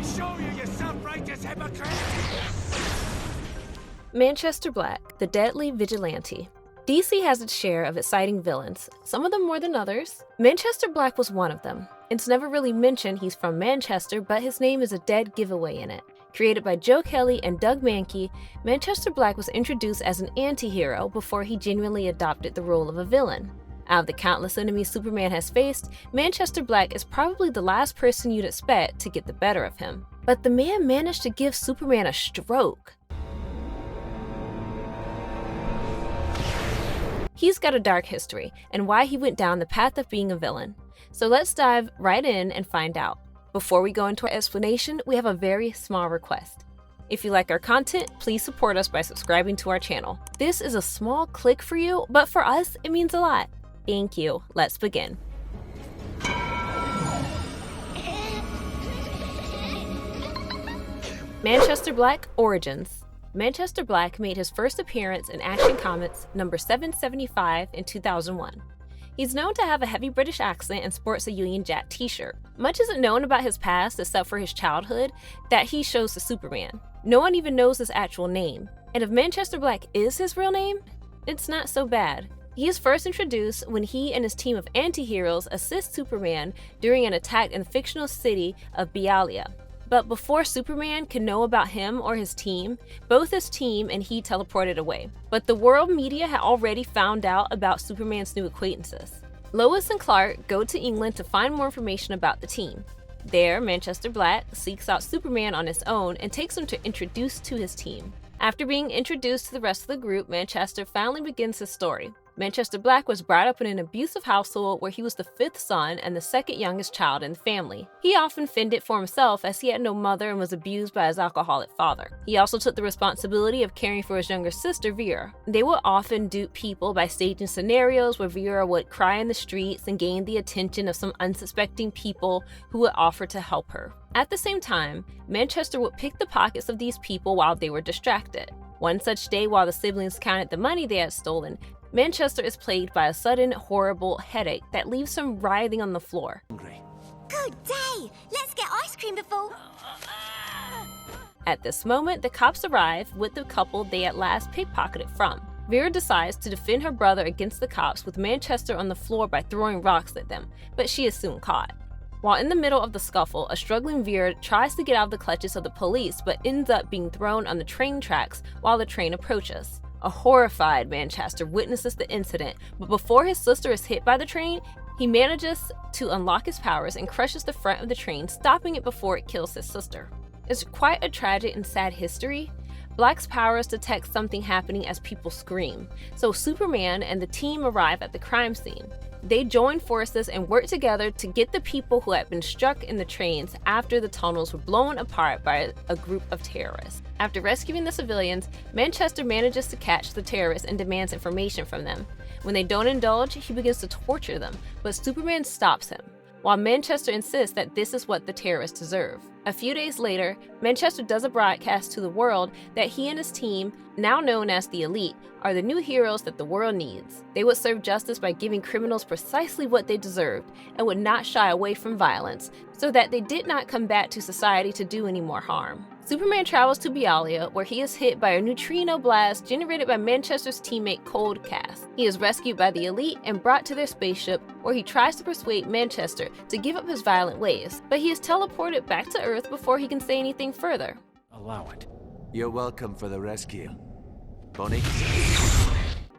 show you, you self-righteous hypocrite! Manchester Black, the deadly vigilante. DC has its share of exciting villains, some of them more than others. Manchester Black was one of them. It's never really mentioned he's from Manchester, but his name is a dead giveaway in it. Created by Joe Kelly and Doug Mahnke, Manchester Black was introduced as an anti-hero before he genuinely adopted the role of a villain. Out of the countless enemies Superman has faced, Manchester Black is probably the last person you'd expect to get the better of him. But the man managed to give Superman a stroke. He's got a dark history, and why he went down the path of being a villain. So let's dive right in and find out. Before we go into our explanation, we have a very small request. If you like our content, please support us by subscribing to our channel. This is a small click for you, but for us, it means a lot. Thank you. Let's begin. Manchester Black Origins. Manchester Black made his first appearance in Action Comics number 775 in 2001. He's known to have a heavy British accent and sports a Union Jack t-shirt. Much isn't known about his past except for his childhood that he shows to Superman. No one even knows his actual name. And if Manchester Black is his real name, it's not so bad. He is first introduced when he and his team of anti-heroes assist Superman during an attack in the fictional city of Bialya. But before Superman could know about him or his team, both his team and he teleported away. But the world media had already found out about Superman's new acquaintances. Lois and Clark go to England to find more information about the team. There, Manchester Black seeks out Superman on his own and takes him to introduce to his team. After being introduced to the rest of the group, Manchester finally begins his story. Manchester Black was brought up in an abusive household where he was the fifth son and the second youngest child in the family. He often fended for himself as he had no mother and was abused by his alcoholic father. He also took the responsibility of caring for his younger sister, Vera. They would often dupe people by staging scenarios where Vera would cry in the streets and gain the attention of some unsuspecting people who would offer to help her. At the same time, Manchester would pick the pockets of these people while they were distracted. One such day, while the siblings counted the money they had stolen, Manchester is plagued by a sudden, horrible headache that leaves him writhing on the floor. Good day! Let's get ice cream before... At this moment, the cops arrive with the couple they at last pickpocketed from. Vera decides to defend her brother against the cops with Manchester on the floor by throwing rocks at them, but she is soon caught. While in the middle of the scuffle, a struggling Vera tries to get out of the clutches of the police but ends up being thrown on the train tracks while the train approaches. A horrified Manchester witnesses the incident, but before his sister is hit by the train, he manages to unlock his powers and crushes the front of the train, stopping it before it kills his sister. It's quite a tragic and sad history. Black's powers detect something happening as people scream, so Superman and the team arrive at the crime scene. They join forces and work together to get the people who had been struck in the trains after the tunnels were blown apart by a group of terrorists. After rescuing the civilians, Manchester manages to catch the terrorists and demands information from them. When they don't indulge, he begins to torture them, but Superman stops him, while Manchester insists that this is what the terrorists deserve. A few days later, Manchester does a broadcast to the world that he and his team, now known as the Elite, are the new heroes that the world needs. They would serve justice by giving criminals precisely what they deserved and would not shy away from violence, so that they did not come back to society to do any more harm. Superman travels to Bialya, where he is hit by a neutrino blast generated by Manchester's teammate Cold Cass. He is rescued by the Elite and brought to their spaceship, where he tries to persuade Manchester to give up his violent ways, but he is teleported back to Earth before he can say anything further. Allow it. You're welcome for the rescue. Bonnie?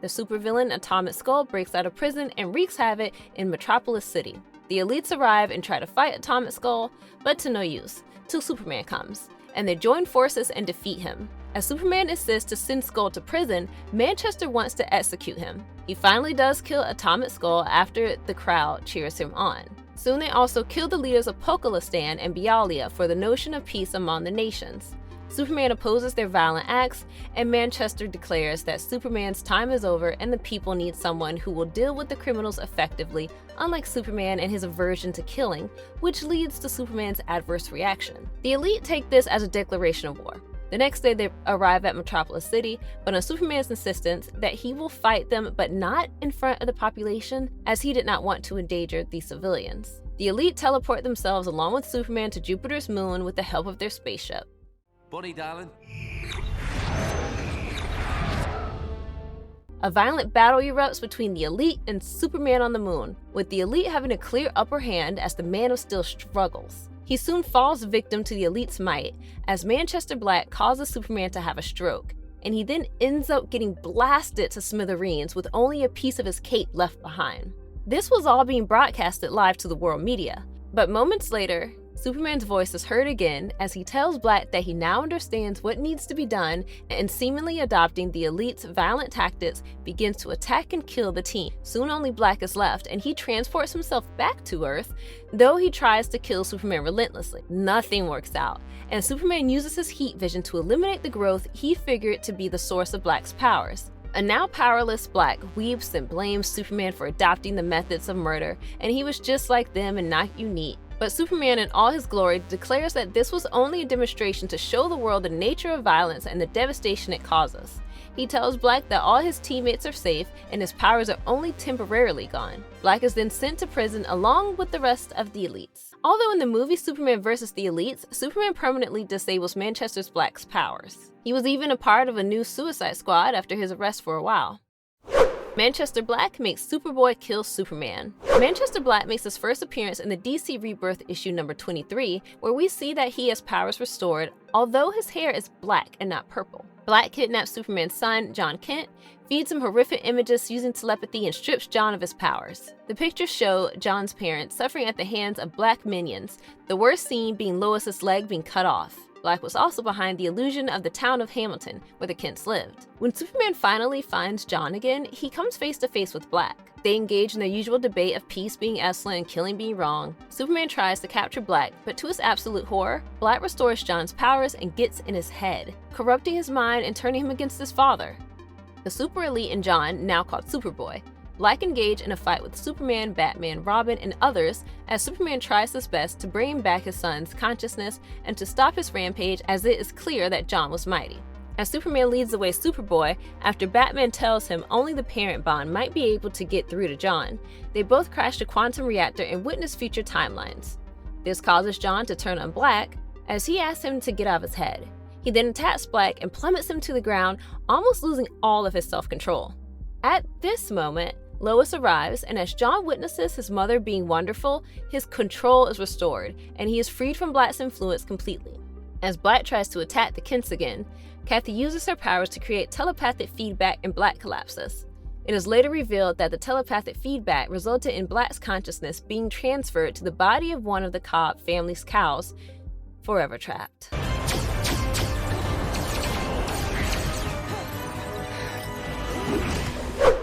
The supervillain Atomic Skull breaks out of prison and wreaks havoc in Metropolis City. The Elites arrive and try to fight Atomic Skull, but to no use, till Superman comes, and they join forces and defeat him. As Superman insists to send Skull to prison, Manchester wants to execute him. He finally does kill Atomic Skull after the crowd cheers him on. Soon they also kill the leaders of Pokolistan and Bialya for the notion of peace among the nations. Superman opposes their violent acts, and Manchester declares that Superman's time is over and the people need someone who will deal with the criminals effectively, unlike Superman and his aversion to killing, which leads to Superman's adverse reaction. The Elite take this as a declaration of war. The next day they arrive at Metropolis City, but on Superman's insistence that he will fight them but not in front of the population, as he did not want to endanger the civilians. The elite teleport themselves along with Superman to Jupiter's moon with the help of their spaceship. Bonnie, darling. A violent battle erupts between the elite and Superman on the moon, with the elite having a clear upper hand as the Man of Steel struggles. He soon falls victim to the elite's might, as Manchester Black causes Superman to have a stroke, and he then ends up getting blasted to smithereens with only a piece of his cape left behind. This was all being broadcasted live to the world media, but moments later, Superman's voice is heard again as he tells Black that he now understands what needs to be done, and seemingly adopting the elite's violent tactics, begins to attack and kill the team. Soon only Black is left, and he transports himself back to Earth, though he tries to kill Superman relentlessly. Nothing works out, and Superman uses his heat vision to eliminate the growth he figured to be the source of Black's powers. A now powerless Black weeps and blames Superman for adopting the methods of murder, and he was just like them and not unique. But Superman in all his glory declares that this was only a demonstration to show the world the nature of violence and the devastation it causes. He tells Black that all his teammates are safe and his powers are only temporarily gone. Black is then sent to prison along with the rest of the elites. Although in the movie Superman vs. the Elites, Superman permanently disables Manchester Black's powers. He was even a part of a new Suicide Squad after his arrest for a while. Manchester Black makes Superboy kill Superman. Manchester Black makes his first appearance in the DC Rebirth issue number 23, where we see that he has powers restored, although his hair is black and not purple. Black kidnaps Superman's son, John Kent, feeds him horrific images using telepathy, and strips John of his powers. The pictures show John's parents suffering at the hands of Black minions, the worst scene being Lois's leg being cut off. Black was also behind the illusion of the town of Hamilton, where the Kents lived. When Superman finally finds John again, he comes face to face with Black. They engage in their usual debate of peace being excellent and killing being wrong. Superman tries to capture Black, but to his absolute horror, Black restores John's powers and gets in his head, corrupting his mind and turning him against his father. The Super Elite and John, now called Superboy, Black engage in a fight with Superman, Batman, Robin, and others as Superman tries his best to bring back his son's consciousness and to stop his rampage, as it is clear that John was mighty. As Superman leads away Superboy, after Batman tells him only the parent bond might be able to get through to John, they both crash the quantum reactor and witness future timelines. This causes John to turn on Black, as he asks him to get out of his head. He then attacks Black and plummets him to the ground, almost losing all of his self-control. At this moment, Lois arrives, and as John witnesses his mother being wonderful, his control is restored, and he is freed from Black's influence completely. As Black tries to attack the Kents again, Kathy uses her powers to create telepathic feedback, and Black collapses. It is later revealed that the telepathic feedback resulted in Black's consciousness being transferred to the body of one of the Cobb family's cows, forever trapped.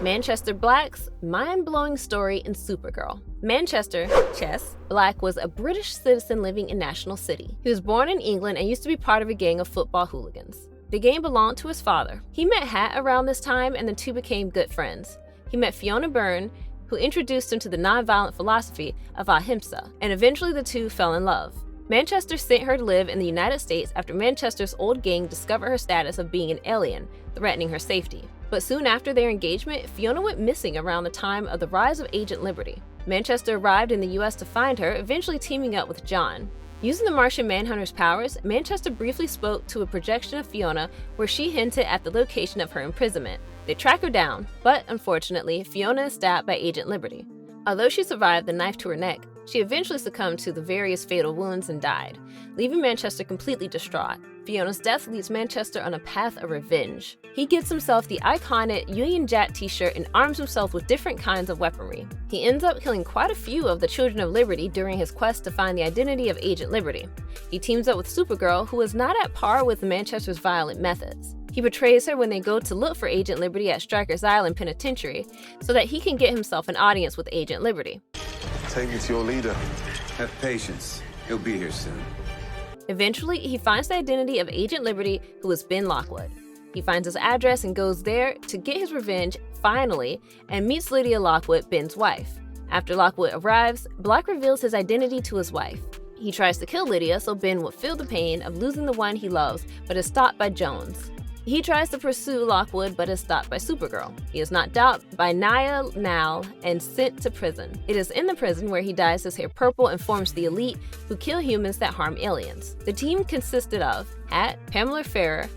Manchester Black's mind-blowing story in Supergirl. Manchester, Chess, Black was a British citizen living in National City. He was born in England and used to be part of a gang of football hooligans. The gang belonged to his father. He met Hat around this time, and the two became good friends. He met Fiona Byrne, who introduced him to the nonviolent philosophy of ahimsa, and eventually the two fell in love. Manchester sent her to live in the United States after Manchester's old gang discovered her status of being an alien, threatening her safety. But soon after their engagement, Fiona went missing around the time of the rise of Agent Liberty. Manchester arrived in the US to find her, eventually teaming up with John. Using the Martian Manhunter's powers, Manchester briefly spoke to a projection of Fiona where she hinted at the location of her imprisonment. They track her down, but unfortunately, Fiona is stabbed by Agent Liberty. Although she survived the knife to her neck, she eventually succumbed to the various fatal wounds and died, leaving Manchester completely distraught. Fiona's death leads Manchester on a path of revenge. He gets himself the iconic Union Jack t-shirt and arms himself with different kinds of weaponry. He ends up killing quite a few of the Children of Liberty during his quest to find the identity of Agent Liberty. He teams up with Supergirl, who is not at par with Manchester's violent methods. He betrays her when they go to look for Agent Liberty at Strikers Island Penitentiary so that he can get himself an audience with Agent Liberty. Take me to your leader. Have patience. He'll be here soon. Eventually, he finds the identity of Agent Liberty, who is Ben Lockwood. He finds his address and goes there to get his revenge, finally, and meets Lydia Lockwood, Ben's wife. After Lockwood arrives, Black reveals his identity to his wife. He tries to kill Lydia so Ben would feel the pain of losing the one he loves, but is stopped by Jones. He tries to pursue Lockwood but is stopped by Supergirl. He is knocked out by Naya Nal and sent to prison. It is in the prison where he dyes his hair purple and forms the Elite, who kill humans that harm aliens. The team consisted of Hat, Pamela Ferrer,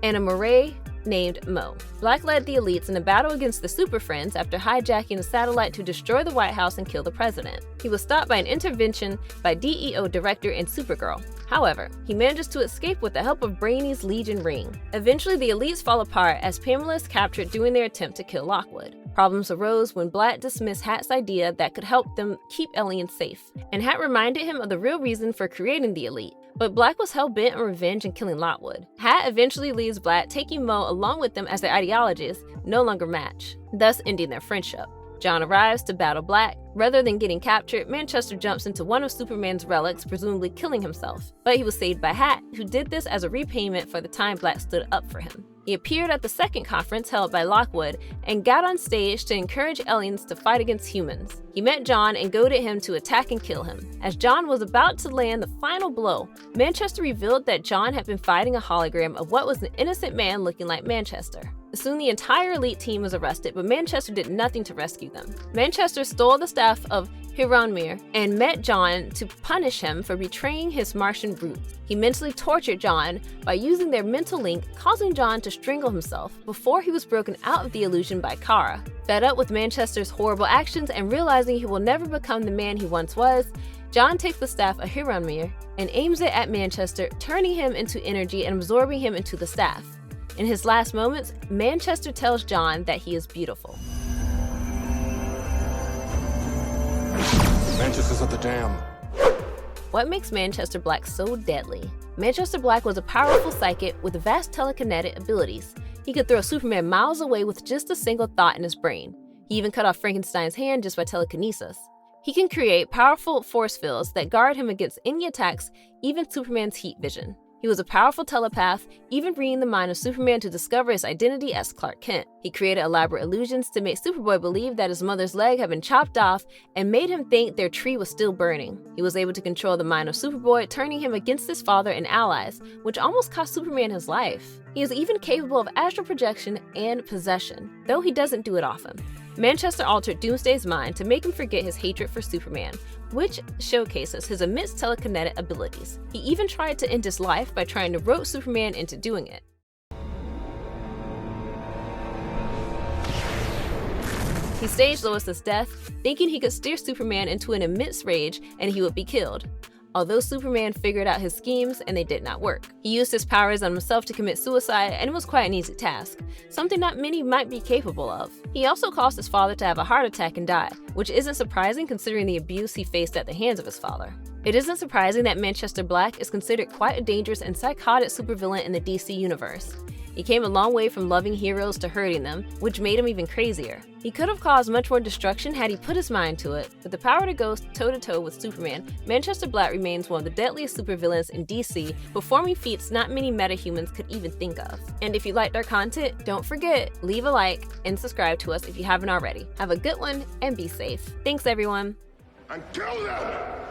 and a Murray named Mo. Black led the Elites in a battle against the Super Friends after hijacking a satellite to destroy the White House and kill the president. He was stopped by an intervention by DEO director and Supergirl. However, he manages to escape with the help of Brainy's Legion ring. Eventually, the Elites fall apart as Pamela is captured during their attempt to kill Lockwood. Problems arose when Black dismissed Hat's idea that could help them keep aliens safe, and Hat reminded him of the real reason for creating the Elite. But Black was hell-bent on revenge and killing Lockwood. Hat eventually leaves Black, taking Mo along with them as their ideologies no longer match, thus ending their friendship. John arrives to battle Black. Rather than getting captured, Manchester jumps into one of Superman's relics, presumably killing himself. But he was saved by Hat, who did this as a repayment for the time Black stood up for him. He appeared at the second conference held by Lockwood and got on stage to encourage aliens to fight against humans. He met John and goaded him to attack and kill him. As John was about to land the final blow, Manchester revealed that John had been fighting a hologram of what was an innocent man looking like Manchester. Soon the entire Elite team was arrested, but Manchester did nothing to rescue them. Manchester stole the staff of Hiranmir and met John to punish him for betraying his Martian roots. He mentally tortured John by using their mental link, causing John to strangle himself before he was broken out of the illusion by Kara. Fed up with Manchester's horrible actions and realizing he will never become the man he once was, John takes the staff of Hiranmir and aims it at Manchester, turning him into energy and absorbing him into the staff. In his last moments, Manchester tells John that he is beautiful. Manchester's at the dam. What makes Manchester Black so deadly? Manchester Black was a powerful psychic with vast telekinetic abilities. He could throw Superman miles away with just a single thought in his brain. He even cut off Frankenstein's hand just by telekinesis. He can create powerful force fields that guard him against any attacks, even Superman's heat vision. He was a powerful telepath, even reading the mind of Superman to discover his identity as Clark Kent. He created elaborate illusions to make Superboy believe that his mother's leg had been chopped off and made him think their tree was still burning. He was able to control the mind of Superboy, turning him against his father and allies, which almost cost Superman his life. He is even capable of astral projection and possession, though he doesn't do it often. Manchester altered Doomsday's mind to make him forget his hatred for Superman, which showcases his immense telekinetic abilities. He even tried to end his life by trying to rope Superman into doing it. He staged Lois's death, thinking he could steer Superman into an immense rage and he would be killed. Although Superman figured out his schemes and they did not work. He used his powers on himself to commit suicide, and it was quite an easy task, something not many might be capable of. He also caused his father to have a heart attack and die, which isn't surprising considering the abuse he faced at the hands of his father. It isn't surprising that Manchester Black is considered quite a dangerous and psychotic supervillain in the DC universe. He came a long way from loving heroes to hurting them, which made him even crazier. He could have caused much more destruction had he put his mind to it. With the power to go toe-to-toe with Superman, Manchester Black remains one of the deadliest supervillains in DC, performing feats not many metahumans could even think of. And if you liked our content, don't forget, leave a like and subscribe to us if you haven't already. Have a good one and be safe. Thanks everyone. And kill them!